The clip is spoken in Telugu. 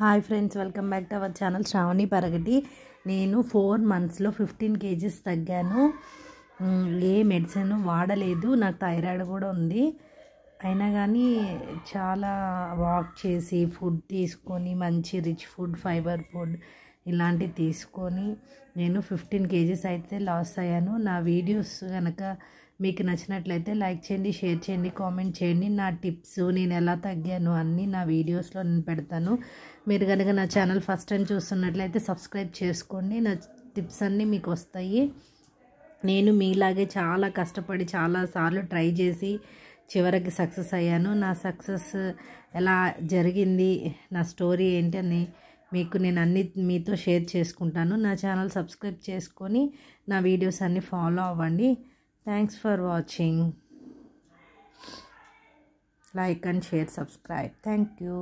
Hi friends, welcome back to our channel Sravani Paragati. నేను 4 మంత్స్లో 15 kgs తగ్గాను. ఏ మెడిసిన్ వాడలేదు. నాకు థైరాయిడ్ కూడా ఉంది. అయినా కానీ చాలా వాక్ చేసి ఫుడ్ తీసుకొని మంచి రిచ్ ఫుడ్, ఫైబర్ ఫుడ్ ఇలాంటివి తీసుకొని నేను 15 kgs అయితే లాస్ అయ్యాను. నా వీడియోస్ కనుక మీకు నచ్చినట్లయితే లైక్ చేయండి, షేర్ చేయండి, కామెంట్ చేయండి. నా టిప్స్, నేను ఎలా తగ్గాను అన్నీ నా వీడియోస్లో నేను పెడతాను. మీరు కనుక నా ఛానల్ ఫస్ట్ టైం చూస్తున్నట్లయితే సబ్స్క్రైబ్ చేసుకోండి. నా టిప్స్ అన్నీ మీకు వస్తాయి. నేను మీలాగే చాలా కష్టపడి చాలాసార్లు ట్రై చేసి చివరికి సక్సెస్ అయ్యాను. నా సక్సెస్ ఎలా జరిగింది, నా స్టోరీ ఏంటని మీకు నేను అన్ని మీతో షేర్ చేసుకుంటాను. నా ఛానల్ సబ్స్క్రైబ్ చేసుకొని నా వీడియోస్ అన్నీ ఫాలో అవ్వండి. Thanks for watching. Like and share, subscribe. Thank you.